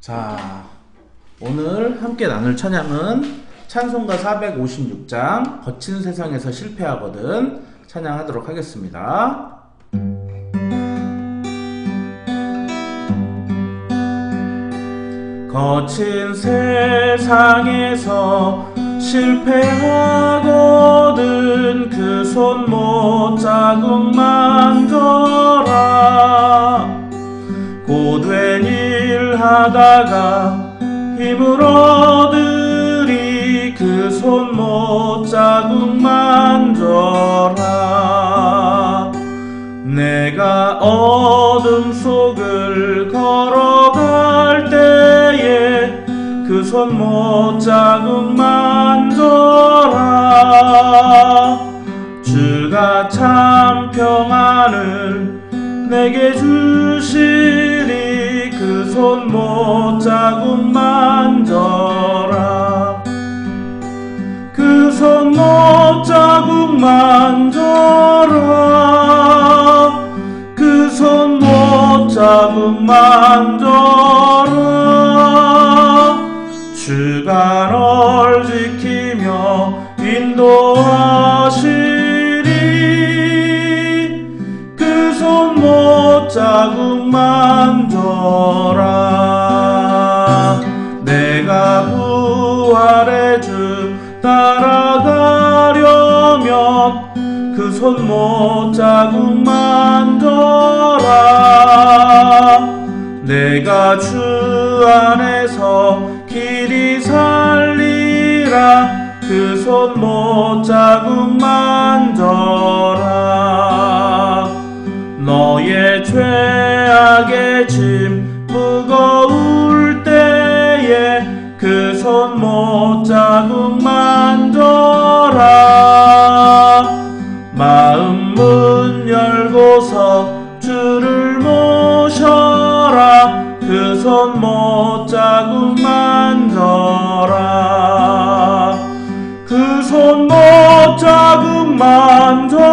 자, 오늘 함께 나눌 찬양은 찬송가 456장 거친 세상에서 실패하거든 찬양하도록 하겠습니다. 거친 세상에서 실패하거든 그 손 못 자국 만져라. 고된 일 하다가 힘을 얻으리 그 손 못 자국 만져라. 내가 어둠 속을 걸어갈 때에 그 손 못 자국 만져라. 주가 참 평안을 내게 주시리 그 손 못 자국 만져라. 그 손 못 자국 만져라. 그 손 못 자국 만져라. 주가 널 지키며 인도하시리 그 손 못 자국 만져라. 내가 부활의 주 따라가려면 그 손 못 자국 만져라. 내가 주 안에서 길이 살리라 그 손 못 자국 만져라. 너의 죄악의 짐 무거울 때에 그 손 못 자국 만져라. 마음 문 열고서 주를 모셔라 그 손 못 자국 만져라. 그 손 못 자국 만져라.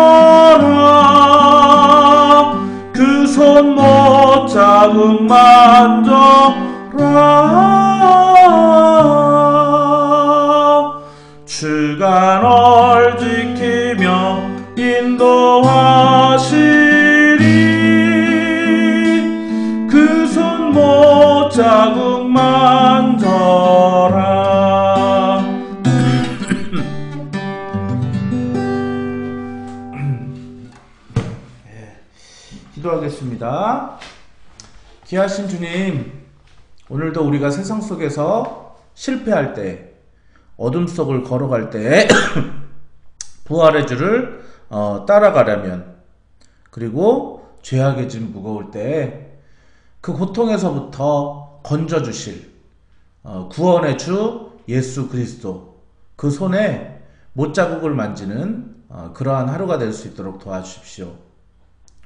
그 손 못 자국 만져라. 주가 널 지키며 인도하시리 그 손 못 자국 만져라. 기도하겠습니다. 귀하신 주님, 오늘도 우리가 세상 속에서 실패할 때, 어둠 속을 걸어갈 때 부활의 주를 따라가려면, 그리고 죄악의 짐 무거울 때 그 고통에서부터 건져주실 구원의 주 예수 그리스도 그 손에 못자국을 만지는 그러한 하루가 될 수 있도록 도와주십시오.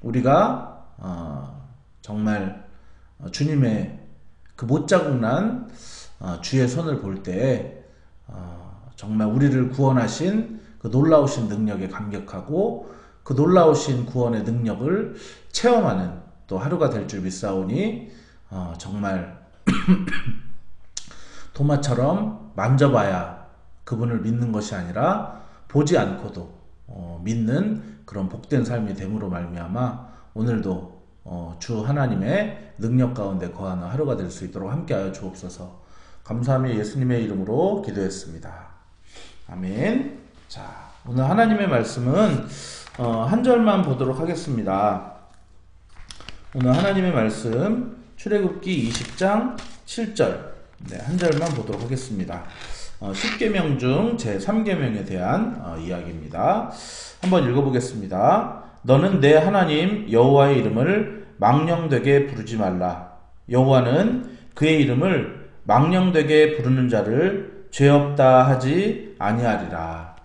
우리가 정말 주님의 그 못자국 난 주의 손을 볼 때 정말 우리를 구원하신 그 놀라우신 능력에 감격하고 그 놀라우신 구원의 능력을 체험하는 또 하루가 될 줄 믿사오니 정말 도마처럼 만져봐야 그분을 믿는 것이 아니라 보지 않고도 믿는 그런 복된 삶이 됨으로 말미암아 오늘도 주 하나님의 능력 가운데 거하는 하루가 될 수 있도록 함께하여 주옵소서. 감사하며 예수님의 이름으로 기도했습니다. 아멘. 자, 오늘 하나님의 말씀은 한 절만 보도록 하겠습니다. 오늘 하나님의 말씀 출애굽기 20장 7절 한 절만 보도록 하겠습니다. 10계명 중 제3계명에 대한 이야기입니다. 한번 읽어보겠습니다. 너는 내 하나님 여호와의 이름을 망령되게 부르지 말라. 여호와는 그의 이름을 망령되게 부르는 자를 죄 없다 하지 아니하리라.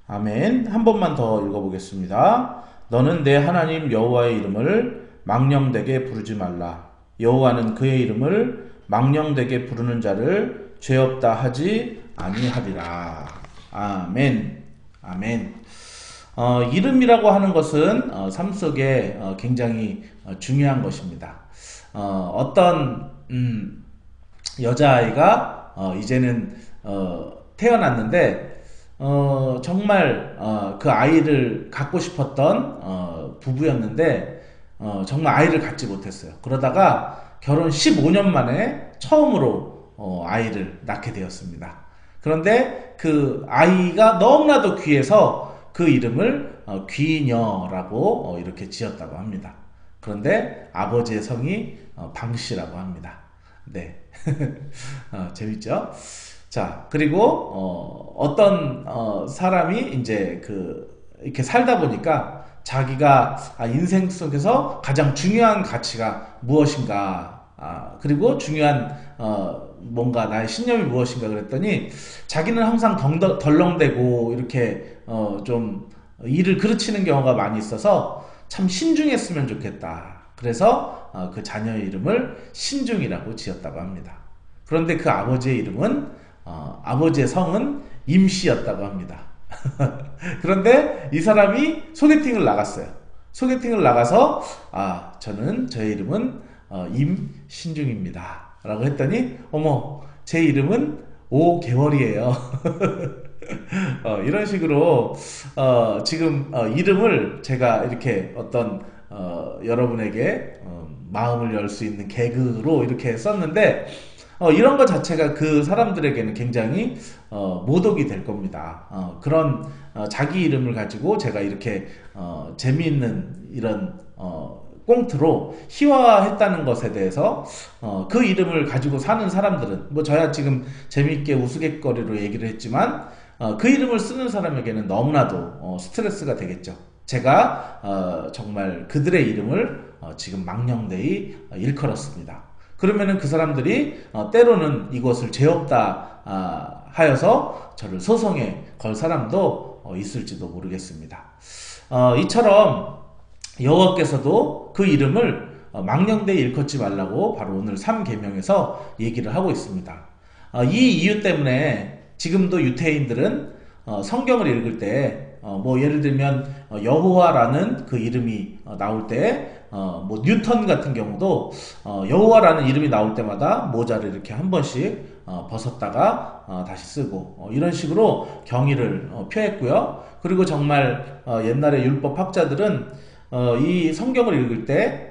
아멘. 한 번만 더 읽어보겠습니다. 너는 내 하나님 여호와의 이름을 망령되게 부르지 말라. 여호와는 그의 이름을 망령되게 부르는 자를 죄 없다 하지 아니하리라. 아멘. 아멘. 이름이라고 하는 것은 삶 속에 굉장히 중요한 것입니다. 어떤 여자아이가 이제는 태어났는데 정말 그 아이를 갖고 싶었던 부부였는데 정말 아이를 갖지 못했어요. 그러다가 결혼 15년 만에 처음으로 아이를 낳게 되었습니다. 그런데 그 아이가 너무나도 귀해서 그 이름을 귀녀라고 이렇게 지었다고 합니다. 그런데 아버지의 성이 방씨라고 합니다. 네. 재밌죠? 자, 그리고 어떤 사람이 이제 이렇게 살다 보니까 자기가 인생 속에서 가장 중요한 가치가 무엇인가, 그리고 중요한 뭔가 나의 신념이 무엇인가 그랬더니 자기는 항상 덜렁대고 이렇게 좀 일을 그르치는 경우가 많이 있어서 참 신중했으면 좋겠다. 그래서 그 자녀의 이름을 신중이라고 지었다고 합니다. 그런데 그 아버지의 이름은 아버지의 성은 임씨였다고 합니다. 그런데 이 사람이 소개팅을 나갔어요. 소개팅을 나가서 저는 저의 이름은 임신중입니다 라고 했더니 어머 제 이름은 5개월이에요. 이런 식으로 지금 이름을 제가 이렇게 어떤 여러분에게 마음을 열 수 있는 개그로 이렇게 썼는데 이런 것 자체가 그 사람들에게는 굉장히 모독이 될 겁니다. 그런 자기 이름을 가지고 제가 이렇게 재미있는 이런 꽁트로 희화했다는 것에 대해서 그 이름을 가지고 사는 사람들은 뭐 저야 지금 재미있게 우스갯거리로 얘기를 했지만 그 이름을 쓰는 사람에게는 너무나도 스트레스가 되겠죠. 제가 정말 그들의 이름을 지금 망령되이 일컬었습니다. 그러면은 그 사람들이 때로는 이것을 죄 없다 하여서 저를 소송에 걸 사람도 있을지도 모르겠습니다. 이처럼 여호와께서도 그 이름을 망령되이 일컫지 말라고 바로 오늘 3계명에서 얘기를 하고 있습니다. 이 이유 때문에 지금도 유태인들은 성경을 읽을 때 뭐 예를 들면 여호와라는 그 이름이 나올 때 뭐 뉴턴 같은 경우도 여호와라는 이름이 나올 때마다 모자를 이렇게 한 번씩 벗었다가 다시 쓰고 이런 식으로 경의를 표했고요. 그리고 정말 옛날에 율법 학자들은 이 성경을 읽을 때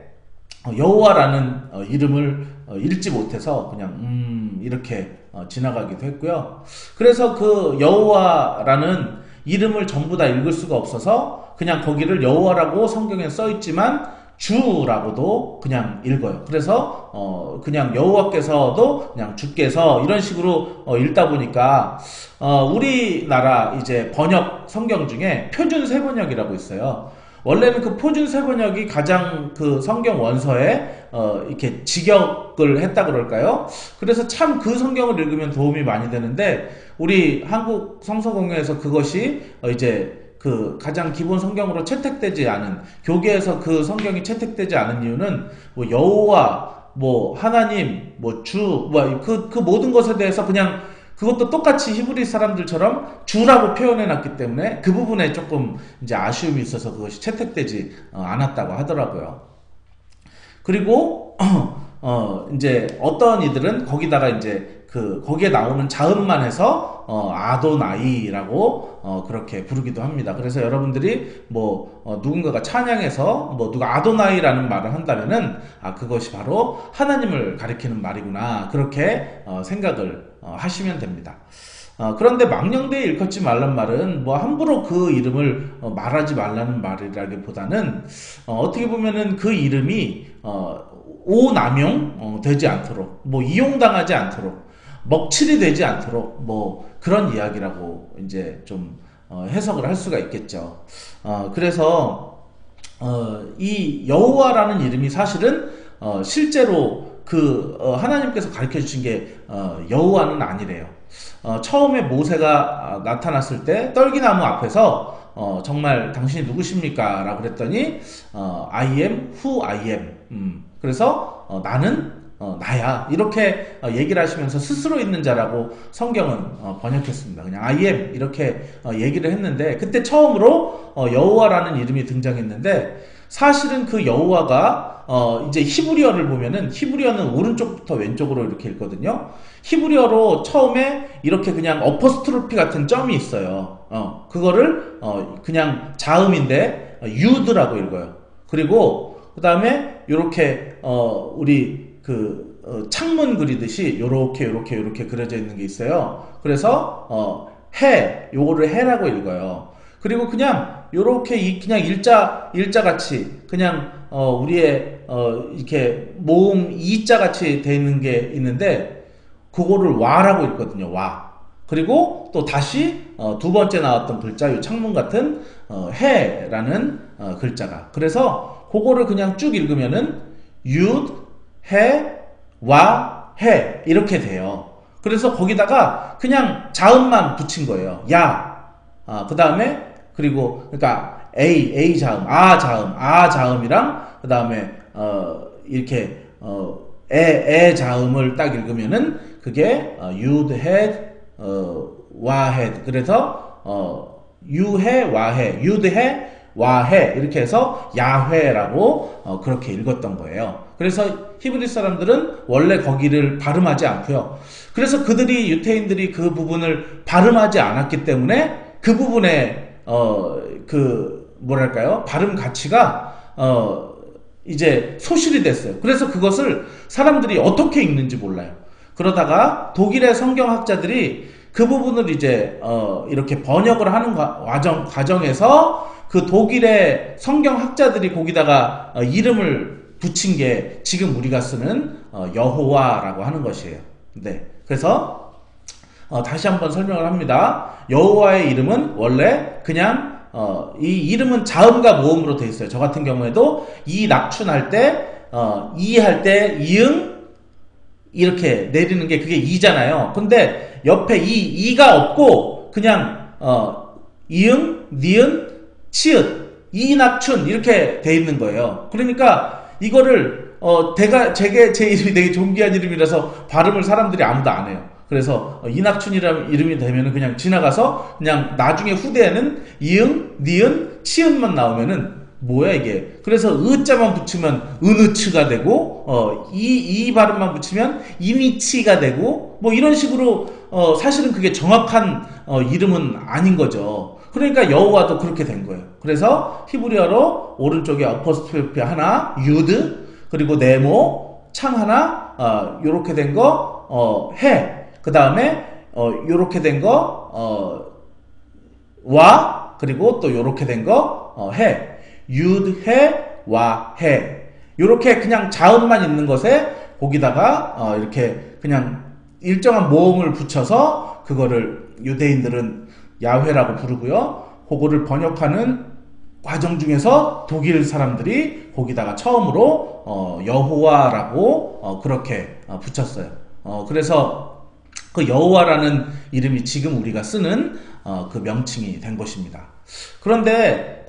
여호와라는 이름을 읽지 못해서 그냥 이렇게 지나가기도 했고요. 그래서 그 여호와라는 이름을 전부 다 읽을 수가 없어서 그냥 거기를 여호와라고 성경에 써 있지만 주라고도 그냥 읽어요. 그래서 그냥 여호와께서도 그냥 주께서 이런 식으로 읽다 보니까 우리나라 이제 번역 성경 중에 표준 세번역이라고 있어요. 원래는 그 표준 세번역이 가장 그 성경 원서에 이렇게 직역을 했다 그럴까요? 그래서 참 그 성경을 읽으면 도움이 많이 되는데 우리 한국 성서공회에서 그것이 이제 그 가장 기본 성경으로 채택되지 않은, 교계에서 그 성경이 채택되지 않은 이유는 뭐 여호와, 뭐 하나님, 뭐 주, 뭐 그 모든 것에 대해서 그냥 그것도 똑같이 히브리 사람들처럼 주라고 표현해놨기 때문에 그 부분에 조금 이제 아쉬움이 있어서 그것이 채택되지 않았다고 하더라고요. 그리고 이제 어떤 이들은 거기다가 이제 거기에 나오는 자음만 해서 아도나이라고 그렇게 부르기도 합니다. 그래서 여러분들이 뭐 누군가가 찬양해서 뭐 누가 아도나이라는 말을 한다면은 그것이 바로 하나님을 가리키는 말이구나, 그렇게 생각을 하시면 됩니다. 그런데 망령되이 일컫지 말란 말은 뭐 함부로 그 이름을 말하지 말라는 말이라기보다는 어떻게 보면은 그 이름이 오남용 되지 않도록, 뭐 이용당하지 않도록, 먹칠이 되지 않도록 뭐 그런 이야기라고 이제 좀 해석을 할 수가 있겠죠. 그래서 이 여호와라는 이름이 사실은 실제로 하나님께서 가르쳐 주신 게 여호와는 아니래요. 처음에 모세가 나타났을 때 떨기나무 앞에서 정말 당신이 누구십니까? 라고 그랬더니 I am who I am. 그래서 나는 나야, 이렇게 얘기를 하시면서 스스로 있는 자라고 성경은 번역했습니다. 그냥 I am 이렇게 얘기를 했는데, 그때 처음으로 여호와라는 이름이 등장했는데 사실은 그 여호와가 이제 히브리어를 보면은 히브리어는 오른쪽부터 왼쪽으로 이렇게 읽거든요. 히브리어로 처음에 이렇게 그냥 어퍼스트로피 같은 점이 있어요. 그거를 그냥 자음인데 유드라고 읽어요. 그리고 그 다음에 요렇게 우리 창문 그리듯이 요렇게 그려져 있는 게 있어요. 그래서 요거를 해라고 읽어요. 그리고 그냥 요렇게 그냥 일자 같이 그냥 우리의 이렇게 모음 이자 같이 돼 있는 게 있는데 그거를 와라고 읽거든요. 와. 그리고 또 다시 두 번째 나왔던 글자 요 창문 같은 해라는 글자가. 그래서 그거를 그냥 쭉 읽으면은 윷, 해, 와, 해 이렇게 돼요. 그래서 거기다가 그냥 자음만 붙인 거예요. 야. 그 다음에 그리고 그러니까 A 자음, 아 자음이랑 그 다음에 이렇게 에 자음을 딱 읽으면은 그게 you'd had, 와hed. 그래서 유해 와해, you'd 해 와해 이렇게 해서 야훼라고 그렇게 읽었던 거예요. 그래서 히브리 사람들은 원래 거기를 발음하지 않고요. 그래서 그들이 유태인들이 그 부분을 발음하지 않았기 때문에 그 부분에 뭐랄까요? 발음 가치가 이제 소실이 됐어요. 그래서 그것을 사람들이 어떻게 읽는지 몰라요. 그러다가 독일의 성경학자들이 그 부분을 이제 이렇게 번역을 하는 과정에서 그 독일의 성경학자들이 거기다가 이름을 붙인 게 지금 우리가 쓰는 여호와라고 하는 것이에요. 네. 그래서 다시 한번 설명을 합니다. 여호와의 이름은 원래 그냥 이 이름은 자음과 모음으로 되어 있어요. 저 같은 경우에도 이 낙춘할 때 이 할 때 이응 이렇게 내리는 게 그게 이잖아요. 근데 옆에 이가 없고 그냥 이응, 니은, 치읓, 이 낙춘 이렇게 돼 있는 거예요. 그러니까 이거를 제 이름이 되게 존귀한 이름이라서 발음을 사람들이 아무도 안 해요. 그래서 이낙춘이라는 이름이 되면은 그냥 지나가서 그냥 나중에 후대에는 이응, 니은, 치읓만 나오면은 뭐야 이게. 그래서 으자만 붙이면 은으츠가 되고 이 발음만 붙이면 이미치가 되고 뭐 이런 식으로 사실은 그게 정확한 이름은 아닌 거죠. 그러니까 여호와도 그렇게 된 거예요. 그래서 히브리어로 오른쪽에 어퍼스트로피 하나, 유드, 그리고 네모, 창 하나, 요렇게 된 거, 해. 그 다음에, 요렇게 된 거, 와, 그리고 또 요렇게 된 거, 해. 유드, 해, 와, 해. 요렇게 그냥 자음만 있는 것에 거기다가, 이렇게 그냥 일정한 모음을 붙여서 그거를 유대인들은 야훼라고 부르고요. 그거를 번역하는 과정 중에서 독일 사람들이 거기다가 처음으로 여호와라고 그렇게 붙였어요. 그래서 그 여호와라는 이름이 지금 우리가 쓰는 그 명칭이 된 것입니다. 그런데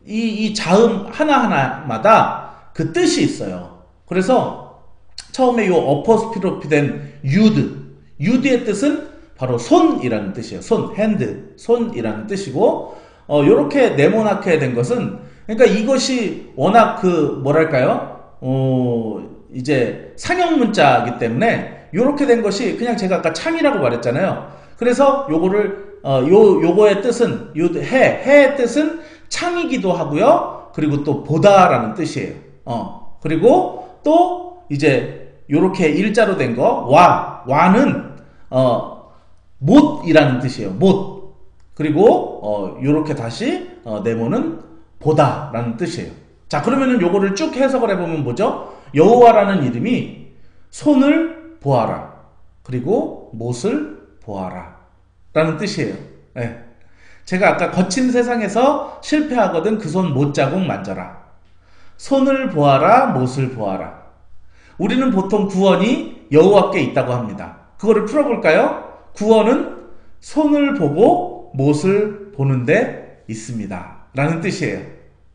이 자음 하나하나마다 그 뜻이 있어요. 그래서 처음에 이 어퍼스트로피 된 유드의 뜻은 바로 손이라는 뜻이에요. 손, 핸드, 손이라는 뜻이고, 요렇게 네모나게 된 것은, 그러니까 이것이 워낙 뭐랄까요? 이제 상형 문자이기 때문에, 요렇게 된 것이 그냥 제가 아까 창이라고 말했잖아요. 그래서 요거를, 요거의 뜻은, 해의 뜻은 창이기도 하고요. 그리고 또 보다라는 뜻이에요. 그리고 또 이제 요렇게 일자로 된 거, 와는, 못이라는 뜻이에요. 못. 그리고 요렇게 다시 네모는 보다라는 뜻이에요. 자, 그러면은 요거를 쭉 해석을 해보면 뭐죠? 여호와라는 이름이 손을 보아라. 그리고 못을 보아라. 라는 뜻이에요. 네. 제가 아까 거친 세상에서 실패하거든 그 손 못자국 만져라. 손을 보아라, 못을 보아라. 우리는 보통 구원이 여호와께 있다고 합니다. 그거를 풀어볼까요? 구원은 손을 보고 못을 보는데 있습니다. 라는 뜻이에요.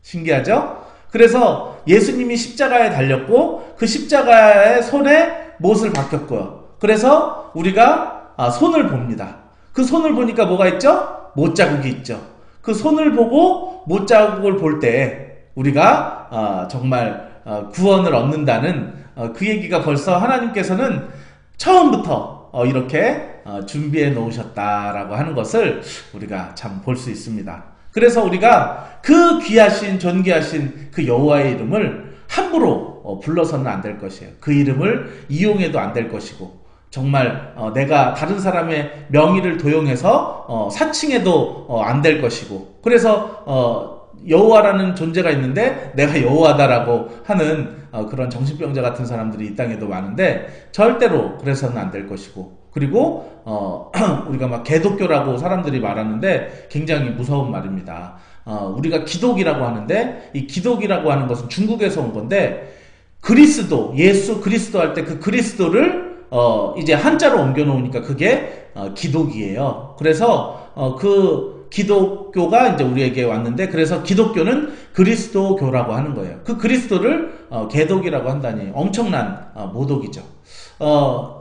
신기하죠? 그래서 예수님이 십자가에 달렸고 그 십자가의 손에 못을 박혔고요. 그래서 우리가 손을 봅니다. 그 손을 보니까 뭐가 있죠? 못자국이 있죠. 그 손을 보고 못자국을 볼 때 우리가 정말 구원을 얻는다는 그 얘기가 벌써 하나님께서는 처음부터 이렇게 준비해 놓으셨다라고 하는 것을 우리가 참 볼 수 있습니다. 그래서 우리가 그 귀하신 존귀하신 그 여호와의 이름을 함부로 불러서는 안 될 것이에요. 그 이름을 이용해도 안 될 것이고, 정말 내가 다른 사람의 명의를 도용해서 사칭해도 안 될 것이고, 그래서 여호와라는 존재가 있는데 내가 여호와다라고 하는 그런 정신병자 같은 사람들이 이 땅에도 많은데, 절대로 그래서는 안 될 것이고, 그리고 우리가 막 개독교라고 사람들이 말하는데 굉장히 무서운 말입니다. 우리가 기독이라고 하는데, 이 기독이라고 하는 것은 중국에서 온 건데, 그리스도, 예수 그리스도 할 때 그 그리스도를 이제 한자로 옮겨 놓으니까 그게 기독이에요. 그래서 그 기독교가 이제 우리에게 왔는데, 그래서 기독교는 그리스도교라고 하는 거예요. 그 그리스도를 개독이라고 한다니 엄청난 모독이죠.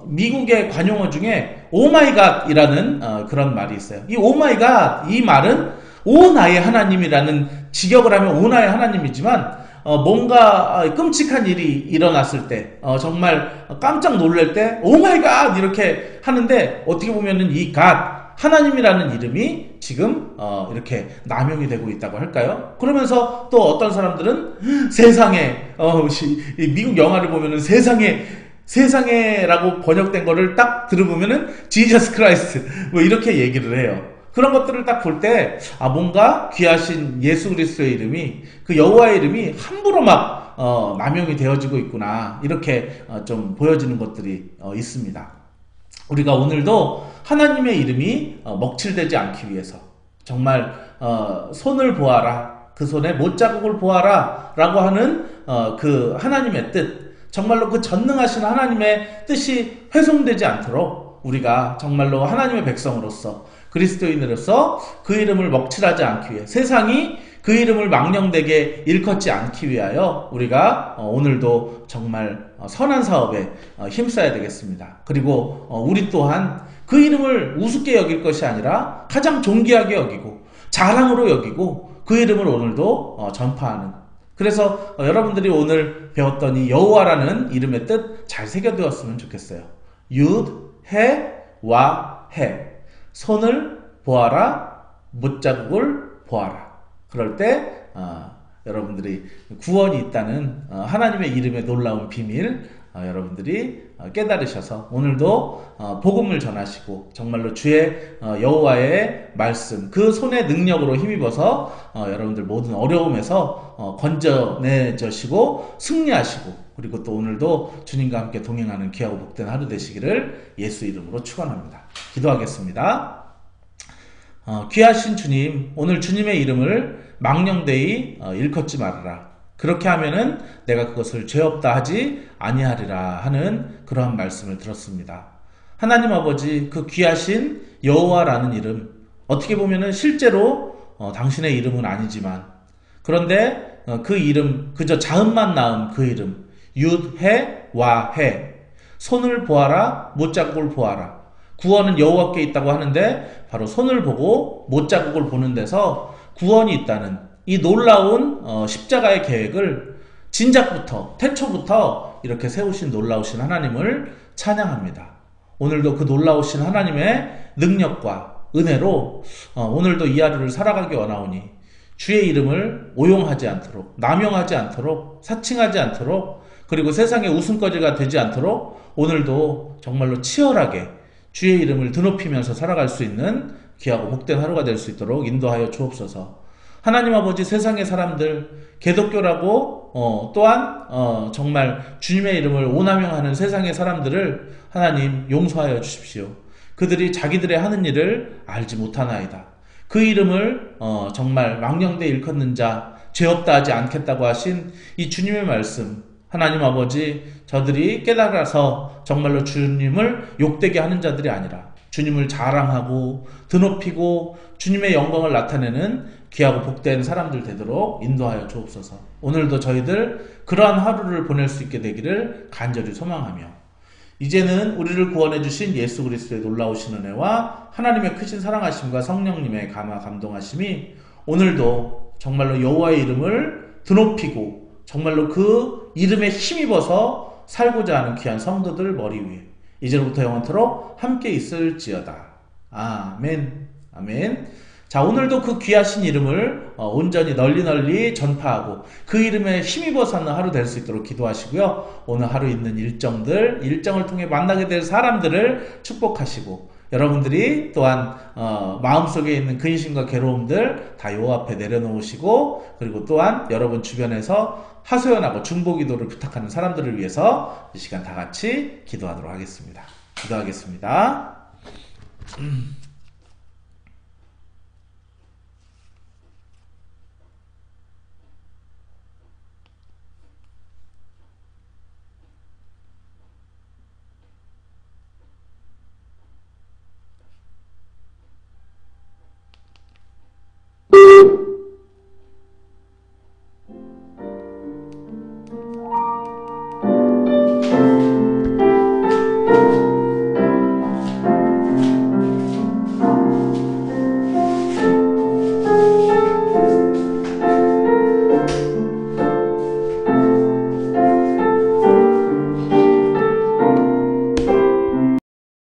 미국의 관용어 중에 오마이갓이라는 그런 말이 있어요. 이 오마이갓, 이 말은 오 나의 하나님이라는, 직역을 하면 오 나의 하나님이지만 뭔가 끔찍한 일이 일어났을 때, 정말 깜짝 놀랄 때 오마이갓 이렇게 하는데, 어떻게 보면은 이 갓, 하나님이라는 이름이 지금 이렇게 남용이 되고 있다고 할까요? 그러면서 또 어떤 사람들은 세상에, 미국 영화를 보면은 세상에라고 번역된 거를 딱 들어보면은 지저스 크라이스트 뭐 이렇게 얘기를 해요. 그런 것들을 딱 볼 때, 뭔가 귀하신 예수 그리스도의 이름이, 그 여호와의 이름이 함부로 막 남용이 되어지고 있구나, 이렇게 좀 보여지는 것들이 있습니다. 우리가 오늘도 하나님의 이름이 먹칠되지 않기 위해서 정말 손을 보아라, 그 손에 못자국을 보아라 라고 하는 그 하나님의 뜻, 정말로 그 전능하신 하나님의 뜻이 훼손되지 않도록 우리가 정말로 하나님의 백성으로서, 그리스도인으로서 그 이름을 먹칠하지 않기 위해, 세상이 그 이름을 망령되게 일컫지 않기 위하여 우리가 오늘도 정말 선한 사업에 힘써야 되겠습니다. 그리고 우리 또한 그 이름을 우습게 여길 것이 아니라 가장 존귀하게 여기고 자랑으로 여기고 그 이름을 오늘도 전파하는, 그래서 여러분들이 오늘 배웠던 이 여호와라는 이름의 뜻 잘 새겨두었으면 좋겠어요. 윷, 해, 와, 해. 손을 보아라, 못자국을 보아라. 그럴 때 여러분들이 구원이 있다는 하나님의 이름의 놀라운 비밀 여러분들이 깨달으셔서 오늘도 복음을 전하시고, 정말로 주의 여호와의 말씀, 그 손의 능력으로 힘입어서 여러분들 모든 어려움에서 건져내주시고 승리하시고, 그리고 또 오늘도 주님과 함께 동행하는 귀하고 복된 하루 되시기를 예수 이름으로 축원합니다. 기도하겠습니다. 귀하신 주님, 오늘 주님의 이름을 망령되이 일컫지 말아라. 그렇게 하면은 내가 그것을 죄 없다 하지 아니하리라 하는 그러한 말씀을 들었습니다. 하나님 아버지, 그 귀하신 여호와라는 이름, 어떻게 보면은 실제로 당신의 이름은 아니지만, 그런데 그 이름, 그저 자음만 낳은 그 이름, 윷, 해, 와, 해. 손을 보아라, 못자국을 보아라. 구원은 여호와께 있다고 하는데, 바로 손을 보고 못자국을 보는 데서 구원이 있다는 이 놀라운 십자가의 계획을 진작부터, 태초부터 이렇게 세우신 놀라우신 하나님을 찬양합니다. 오늘도 그 놀라우신 하나님의 능력과 은혜로 오늘도 이 하루를 살아가기 원하오니, 주의 이름을 오용하지 않도록, 남용하지 않도록, 사칭하지 않도록, 그리고 세상의 웃음거리가 되지 않도록 오늘도 정말로 치열하게 주의 이름을 드높이면서 살아갈 수 있는 귀하고 복된 하루가 될 수 있도록 인도하여 주옵소서. 하나님 아버지, 세상의 사람들, 개독교라고 또한 정말 주님의 이름을 오남용하는 세상의 사람들을 하나님 용서하여 주십시오. 그들이 자기들의 하는 일을 알지 못하나이다. 그 이름을 정말 망령되 일컫는 자, 죄 없다 하지 않겠다고 하신 이 주님의 말씀, 하나님 아버지, 저들이 깨달아서 정말로 주님을 욕되게 하는 자들이 아니라 주님을 자랑하고 드높이고 주님의 영광을 나타내는 귀하고 복된 사람들 되도록 인도하여 주옵소서. 오늘도 저희들 그러한 하루를 보낼 수 있게 되기를 간절히 소망하며, 이제는 우리를 구원해 주신 예수 그리스도의 놀라우신 은혜와 하나님의 크신 사랑하심과 성령님의 감화 감동하심이 오늘도 정말로 여호와의 이름을 드높이고 정말로 그 이름에 힘입어서 살고자 하는 귀한 성도들 머리 위에 이제로부터 영원토록 함께 있을지어다. 아멘. 아멘. 자, 오늘도 그 귀하신 이름을 온전히 널리 전파하고 그 이름에 힘입어 사는 하루 될 수 있도록 기도하시고요. 오늘 하루 있는 일정을 통해 만나게 될 사람들을 축복하시고 여러분들이 또한 마음속에 있는 근심과 괴로움들 다 요 앞에 내려놓으시고 그리고 또한 여러분 주변에서 하소연하고 중보기도를 부탁하는 사람들을 위해서 이 시간 다 같이 기도하도록 하겠습니다. 기도하겠습니다.